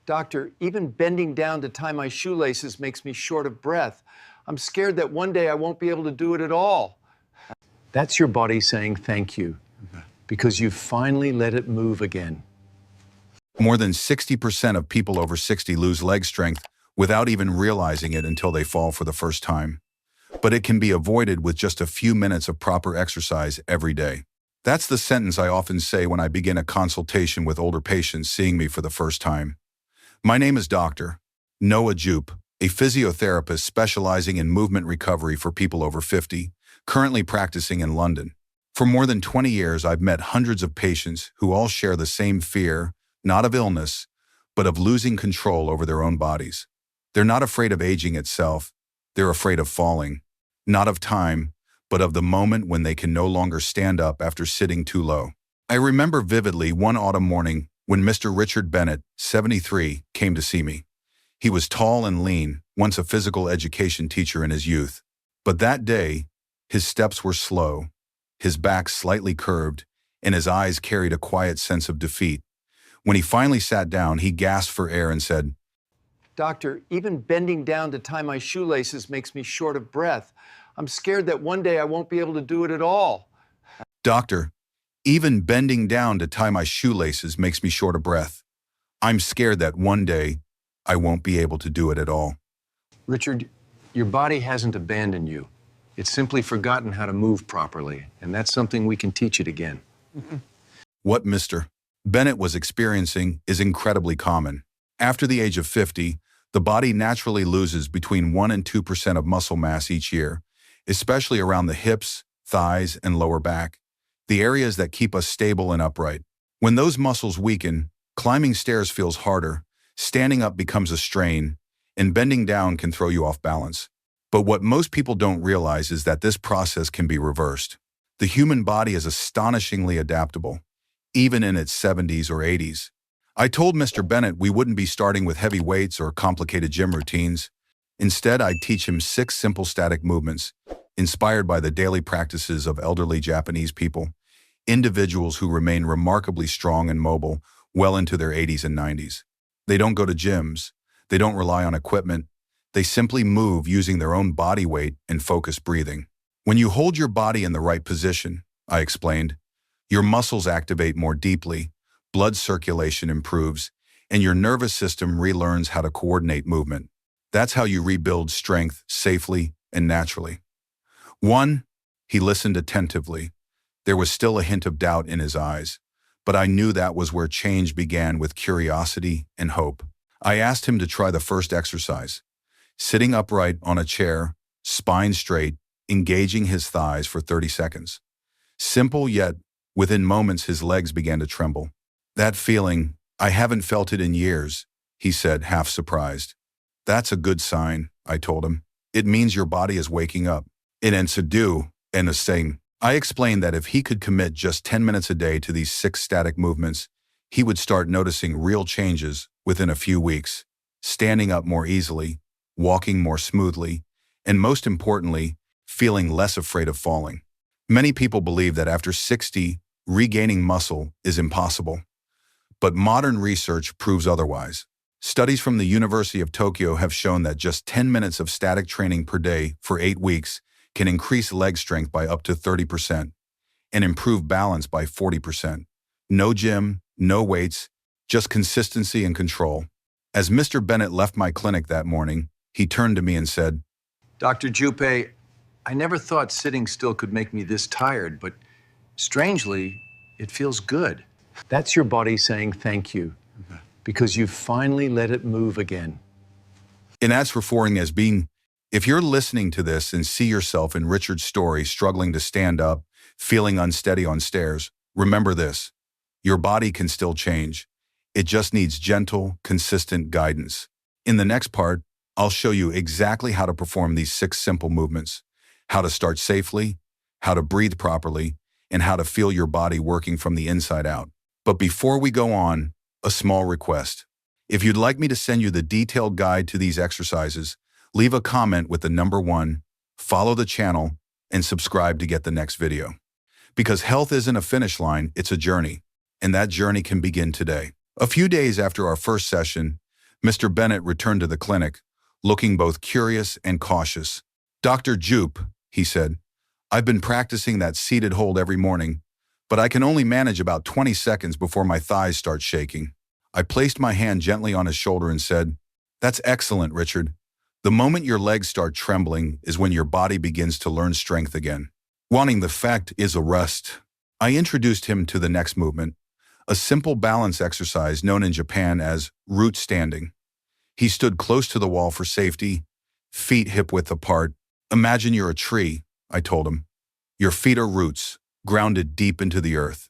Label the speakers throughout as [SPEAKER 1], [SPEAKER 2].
[SPEAKER 1] Doctor, even bending down to tie my shoelaces makes me short of breath. I'm scared that one day I won't be able to do it at all. That's your body saying thank you, because you finally let it move again.
[SPEAKER 2] More than 60% of people over 60 lose leg strength without even realizing it until they fall for the first time. But it can be avoided with just a few minutes of proper exercise every day. That's the sentence I often say when I begin a consultation with older patients seeing me for the first time. My name is Dr. Noah Jupe, a physiotherapist specializing in movement recovery for people over 50, currently practicing in London. For more than 20 years, I've met hundreds of patients who all share the same fear, not of illness, but of losing control over their own bodies. They're not afraid of aging itself. They're afraid of falling, not of time, but of the moment when they can no longer stand up after sitting too low. I remember vividly one autumn morning when Mr. Richard Bennett, 73, came to see me. He was tall and lean, once a physical education teacher in his youth. But that day, his steps were slow, his back slightly curved, and his eyes carried a quiet sense of defeat. When he finally sat down, he gasped for air and said,
[SPEAKER 1] Doctor, even bending down to tie my shoelaces makes me short of breath. I'm scared that one day I won't be able to do it at all.
[SPEAKER 2] Doctor, even bending down to tie my shoelaces makes me short of breath. I'm scared that one day I won't be able to do it at all.
[SPEAKER 1] Richard, your body hasn't abandoned you. It's simply forgotten how to move properly, and that's something we can teach it again.
[SPEAKER 2] What Mr. Bennett was experiencing is incredibly common. After the age of 50, the body naturally loses between 1 and 2% of muscle mass each year, especially around the hips, thighs, and lower back, the areas that keep us stable and upright. When those muscles weaken, climbing stairs feels harder, standing up becomes a strain, and bending down can throw you off balance. But what most people don't realize is that this process can be reversed. The human body is astonishingly adaptable, even in its 70s or 80s. I told Mr. Bennett we wouldn't be starting with heavy weights or complicated gym routines. Instead, I'd teach him 6 simple static movements, inspired by the daily practices of elderly Japanese people, individuals who remain remarkably strong and mobile well into their 80s and 90s. They don't go to gyms. They don't rely on equipment. They simply move using their own body weight and focused breathing. When you hold your body in the right position, I explained, your muscles activate more deeply, blood circulation improves, and your nervous system relearns how to coordinate movement. That's how you rebuild strength safely and naturally. 1. He listened attentively. There was still a hint of doubt in his eyes, but I knew that was where change began, with curiosity and hope. I asked him to try the first exercise, sitting upright on a chair, spine straight, engaging his thighs for 30 seconds. Simple, yet within moments his legs began to tremble. That feeling, I haven't felt it in years, he said, half surprised. That's a good sign, I told him. It means your body is waking up. And to do, and a saying. I explained that if he could commit just 10 minutes a day to these 6 static movements, he would start noticing real changes within a few weeks, standing up more easily, walking more smoothly, and most importantly, feeling less afraid of falling. Many people believe that after 60, regaining muscle is impossible. But modern research proves otherwise. Studies from the University of Tokyo have shown that just 10 minutes of static training per day for 8 weeks can increase leg strength by up to 30% and improve balance by 40%. No gym, no weights, just consistency and control. As Mr. Bennett left my clinic that morning, he turned to me and said,
[SPEAKER 1] Dr. Jupe, I never thought sitting still could make me this tired, but strangely, it feels good. That's your body saying thank you, because you finally let it move again.
[SPEAKER 2] And that's referring as being, if you're listening to this and see yourself in Richard's story struggling to stand up, feeling unsteady on stairs, remember this: your body can still change. It just needs gentle, consistent guidance. In the next part, I'll show you exactly how to perform these 6 simple movements, how to start safely, how to breathe properly, and how to feel your body working from the inside out. But before we go on, a small request. If you'd like me to send you the detailed guide to these exercises, leave a comment with the number 1, follow the channel, and subscribe to get the next video. Because health isn't a finish line, it's a journey, and that journey can begin today. A few days after our first session, Mr. Bennett returned to the clinic, looking both curious and cautious. "Dr. Jupe," he said, "I've been practicing that seated hold every morning, but I can only manage about 20 seconds before my thighs start shaking." I placed my hand gently on his shoulder and said, "That's excellent, Richard. The moment your legs start trembling is when your body begins to learn strength again. Wanting the fact is a rest." I introduced him to the next movement, a simple balance exercise known in Japan as root standing. He stood close to the wall for safety, feet hip-width apart. "Imagine you're a tree," I told him. "Your feet are roots, grounded deep into the earth.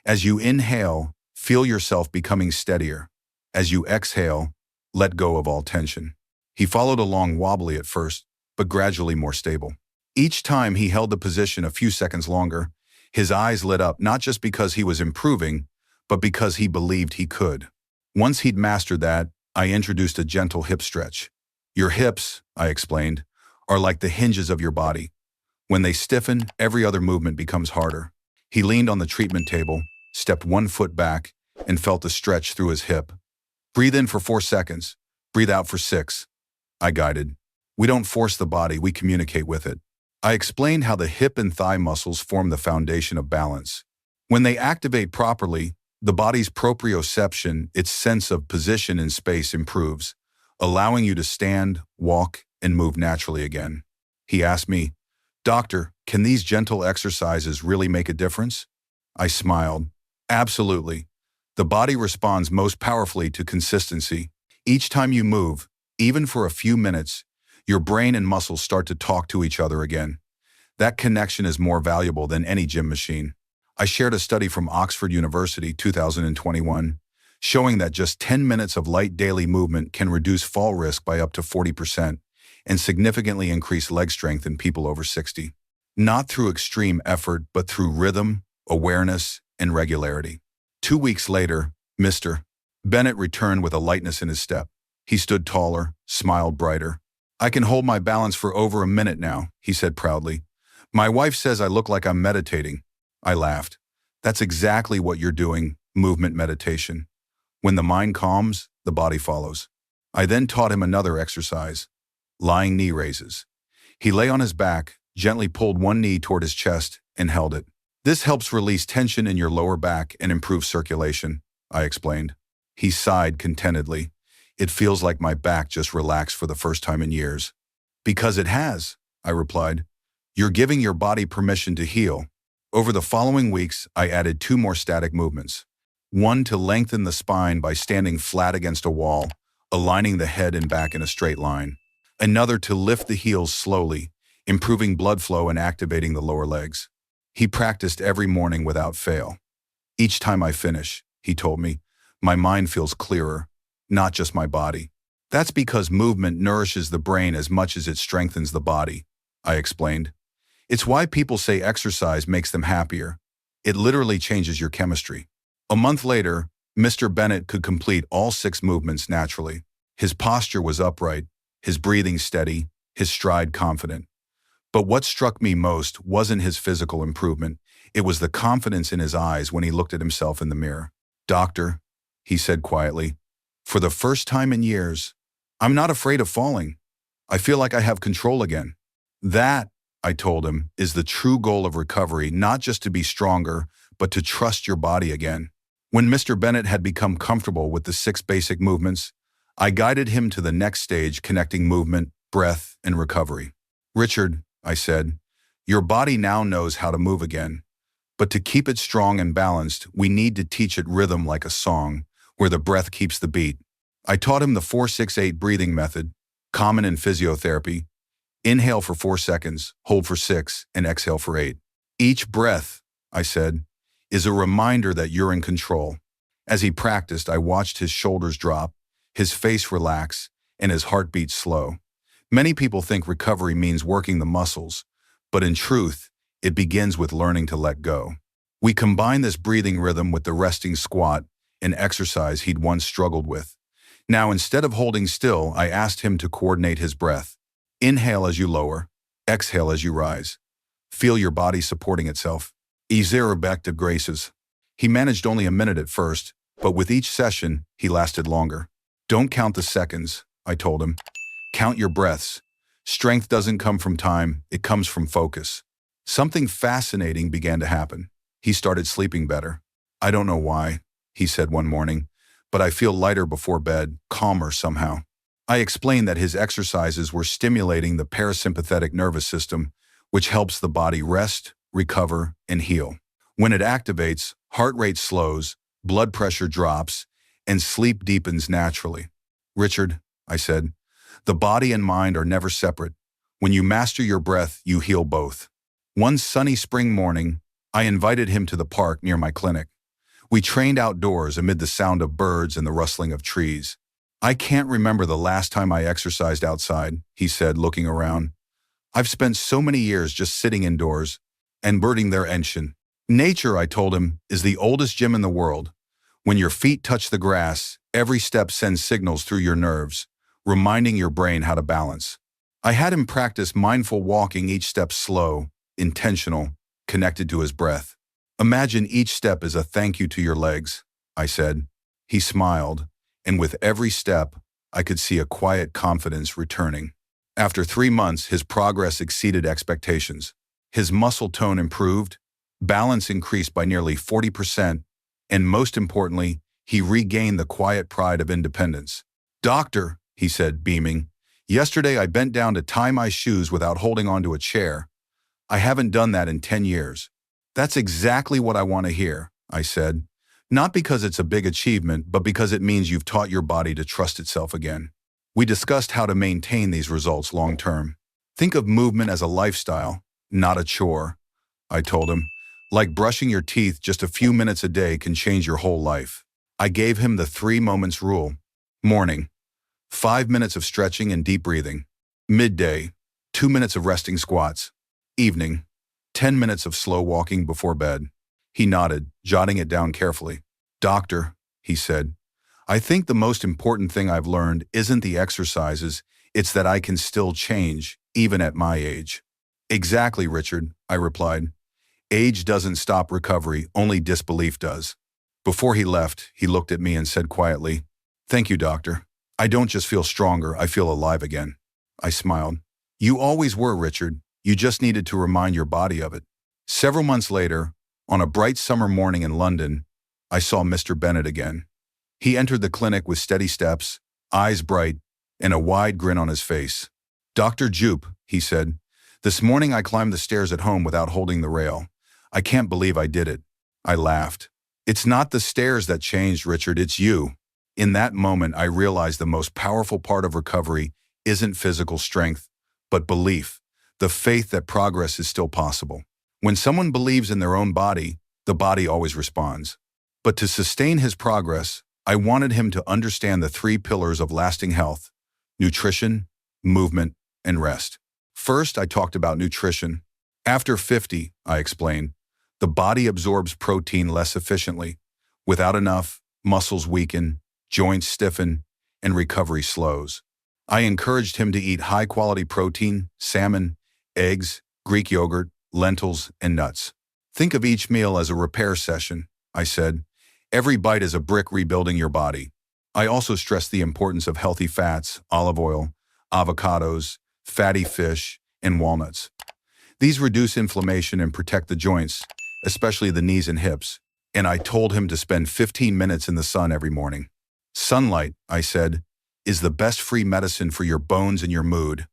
[SPEAKER 2] As you inhale, feel yourself becoming steadier. As you exhale, let go of all tension." He followed along wobbly at first, but gradually more stable. Each time he held the position a few seconds longer, his eyes lit up not just because he was improving, but because he believed he could. Once he'd mastered that, I introduced a gentle hip stretch. "Your hips," I explained, "are like the hinges of your body. When they stiffen, every other movement becomes harder." He leaned on the treatment table, stepped 1 foot back, and felt a stretch through his hip. "Breathe in for 4 seconds. Breathe out for 6. I guided. "We don't force the body, we communicate with it." I explained how the hip and thigh muscles form the foundation of balance. When they activate properly, the body's proprioception, its sense of position in space, improves, allowing you to stand, walk, and move naturally again. He asked me, "Doctor, can these gentle exercises really make a difference?" I smiled. "Absolutely. The body responds most powerfully to consistency. Each time you move, even for a few minutes, your brain and muscles start to talk to each other again. That connection is more valuable than any gym machine." I shared a study from Oxford University, 2021, showing that just 10 minutes of light daily movement can reduce fall risk by up to 40% and significantly increase leg strength in people over 60. Not through extreme effort, but through rhythm, awareness, and regularity. 2 weeks later, Mr. Bennett returned with a lightness in his step. He stood taller, smiled brighter. "I can hold my balance for over a minute now," he said proudly. "My wife says I look like I'm meditating." I laughed. "That's exactly what you're doing, movement meditation. When the mind calms, the body follows." I then taught him another exercise, lying knee raises. He lay on his back, gently pulled one knee toward his chest, and held it. "This helps release tension in your lower back and improve circulation," I explained. He sighed contentedly. "It feels like my back just relaxed for the first time in years." "Because it has," I replied. "You're giving your body permission to heal." Over the following weeks, I added 2 more static movements. One to lengthen the spine by standing flat against a wall, aligning the head and back in a straight line. Another to lift the heels slowly, improving blood flow and activating the lower legs. He practiced every morning without fail. "Each time I finish," he told me, "my mind feels clearer, not just my body." "That's because movement nourishes the brain as much as it strengthens the body," I explained. "It's why people say exercise makes them happier. It literally changes your chemistry." A month later, Mr. Bennett could complete all 6 movements naturally. His posture was upright, his breathing steady, his stride confident. But what struck me most wasn't his physical improvement. It was the confidence in his eyes when he looked at himself in the mirror. "Doctor," he said quietly, "for the first time in years, I'm not afraid of falling. I feel like I have control again." "That," I told him, "is the true goal of recovery, not just to be stronger, but to trust your body again." When Mr. Bennett had become comfortable with the 6 basic movements, I guided him to the next stage, connecting movement, breath, and recovery. "Richard," I said, "your body now knows how to move again. But to keep it strong and balanced, we need to teach it rhythm like a song, where the breath keeps the beat." I taught him the 4-6-8 breathing method, common in physiotherapy. Inhale for 4 seconds, hold for 6, and exhale for 8. Each breath, I said, is a reminder that you're in control. As he practiced, I watched his shoulders drop, his face relax, and his heartbeat slow. Many people think recovery means working the muscles, but in truth, it begins with learning to let go. We combine this breathing rhythm with the resting squat, an exercise he'd once struggled with. Now, instead of holding still, I asked him to coordinate his breath. Inhale as you lower, exhale as you rise. Feel your body supporting itself. Quadriceps graces. He managed only a minute at first, but with each session, he lasted longer. Don't count the seconds, I told him. Count your breaths. Strength doesn't come from time, it comes from focus. Something fascinating began to happen. He started sleeping better. I don't know why, he said one morning, but I feel lighter before bed, calmer somehow. I explained that his exercises were stimulating the parasympathetic nervous system, which helps the body rest, recover, and heal. When it activates, heart rate slows, blood pressure drops, and sleep deepens naturally. Richard, I said, the body and mind are never separate. When you master your breath, you heal both. One sunny spring morning, I invited him to the park near my clinic. We trained outdoors amid the sound of birds and the rustling of trees. I can't remember the last time I exercised outside, he said, looking around. I've spent so many years just sitting indoors and birding their engine. Nature, I told him, is the oldest gym in the world. When your feet touch the grass, every step sends signals through your nerves, reminding your brain how to balance. I had him practice mindful walking, each step slow, intentional, connected to his breath. Imagine each step as a thank you to your legs, I said. He smiled, and with every step, I could see a quiet confidence returning. After 3 months, his progress exceeded expectations. His muscle tone improved, balance increased by nearly 40%, and most importantly, he regained the quiet pride of independence. Doctor, he said, beaming, yesterday I bent down to tie my shoes without holding onto a chair. I haven't done that in 10 years. That's exactly what I want to hear, I said. Not because it's a big achievement, but because it means you've taught your body to trust itself again. We discussed how to maintain these results long term. Think of movement as a lifestyle, not a chore, I told him. Like brushing your teeth, just a few minutes a day can change your whole life. I gave him the 3 moments rule. Morning, 5 minutes of stretching and deep breathing. Midday, 2 minutes of resting squats. Evening, 10 minutes of slow walking before bed. He nodded, jotting it down carefully. Doctor, he said, I think the most important thing I've learned isn't the exercises, it's that I can still change, even at my age. Exactly, Richard, I replied. Age doesn't stop recovery, only disbelief does. Before he left, he looked at me and said quietly, Thank you, doctor. I don't just feel stronger, I feel alive again. I smiled. You always were, Richard. You just needed to remind your body of it. Several months later, on a bright summer morning in London, I saw Mr. Bennett again. He entered the clinic with steady steps, eyes bright, and a wide grin on his face. Dr. Jupe, he said, this morning I climbed the stairs at home without holding the rail. I can't believe I did it. I laughed. It's not the stairs that changed, Richard, it's you. In that moment, I realized the most powerful part of recovery isn't physical strength, but belief, the faith that progress is still possible. When someone believes in their own body, the body always responds. But to sustain his progress, I wanted him to understand the 3 pillars of lasting health: nutrition, movement, and rest. First, I talked about nutrition. After 50, I explained, the body absorbs protein less efficiently. Without enough, muscles weaken, joints stiffen, and recovery slows. I encouraged him to eat high-quality protein, salmon, eggs, Greek yogurt, lentils, and nuts. Think of each meal as a repair session, I said. Every bite is a brick rebuilding your body. I also stressed the importance of healthy fats, olive oil, avocados, fatty fish, and walnuts. These reduce inflammation and protect the joints, especially the knees and hips. And I told him to spend 15 minutes in the sun every morning. Sunlight, I said, is the best free medicine for your bones and your mood.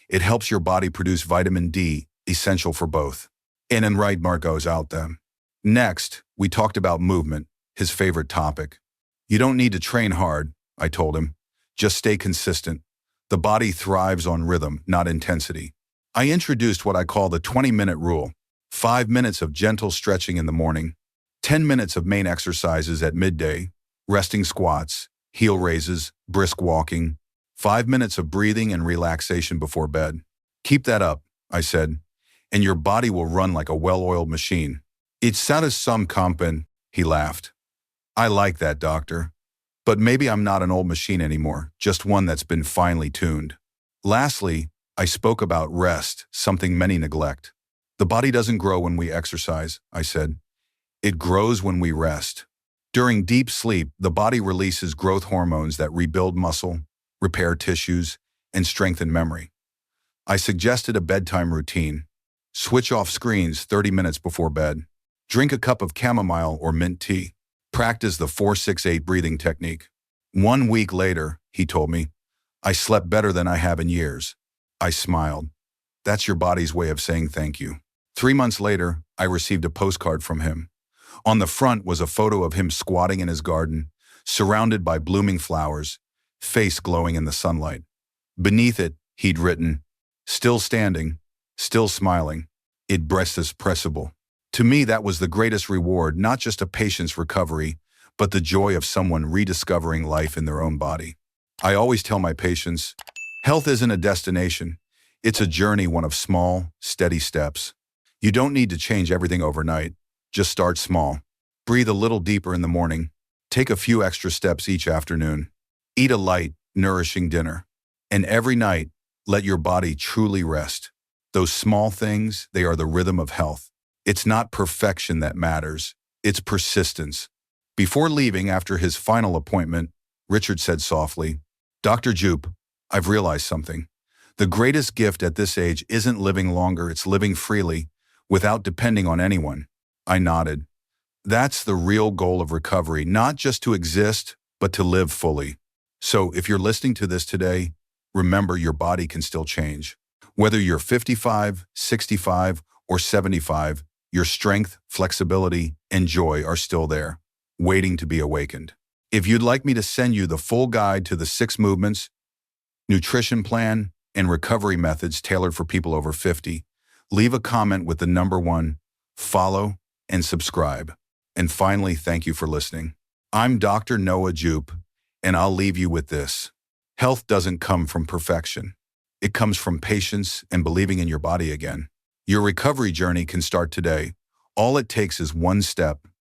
[SPEAKER 2] It helps your body produce vitamin D, essential for both. And then right Mark goes out then. Next, we talked about movement, his favorite topic. You don't need to train hard, I told him. Just stay consistent. The body thrives on rhythm, not intensity. I introduced what I call the 20-minute rule. 5 minutes of gentle stretching in the morning, 10 minutes of main exercises at midday, resting squats, heel raises, brisk walking, 5 minutes of breathing and relaxation before bed. Keep that up, I said, and your body will run like a well-oiled machine. It sounded some competent, he laughed. I like that, doctor. But maybe I'm not an old machine anymore, just one that's been finely tuned. Lastly, I spoke about rest, something many neglect. The body doesn't grow when we exercise, I said. It grows when we rest. During deep sleep, the body releases growth hormones that rebuild muscle, repair tissues, and strengthen memory. I suggested a bedtime routine. Switch off screens 30 minutes before bed. Drink a cup of chamomile or mint tea. Practice the 4-6-8 breathing technique. 1 week later, he told me, I slept better than I have in years. I smiled. That's your body's way of saying thank you. 3 months later, I received a postcard from him. On the front was a photo of him squatting in his garden, surrounded by blooming flowers, face glowing in the sunlight. Beneath it, he'd written, still standing, still smiling, irrepressible. To me, that was the greatest reward, not just a patient's recovery, but the joy of someone rediscovering life in their own body. I always tell my patients, health isn't a destination. It's a journey, one of small, steady steps. You don't need to change everything overnight. Just start small. Breathe a little deeper in the morning. Take a few extra steps each afternoon. Eat a light, nourishing dinner. And every night, let your body truly rest. Those small things, they are the rhythm of health. It's not perfection that matters. It's persistence. Before leaving after his final appointment, Richard said softly, Dr. Jupe, I've realized something. The greatest gift at this age isn't living longer, it's living freely, without depending on anyone. I nodded. That's the real goal of recovery, not just to exist, but to live fully. So if you're listening to this today, remember your body can still change. Whether you're 55, 65, or 75, your strength, flexibility, and joy are still there, waiting to be awakened. If you'd like me to send you the full guide to the 6 movements, nutrition plan, and recovery methods tailored for people over 50, leave a comment with the number 1, follow, and subscribe. And finally, thank you for listening. I'm Dr. Noah Jupe, and I'll leave you with this. Health doesn't come from perfection. It comes from patience and believing in your body again. Your recovery journey can start today. All it takes is 1 step,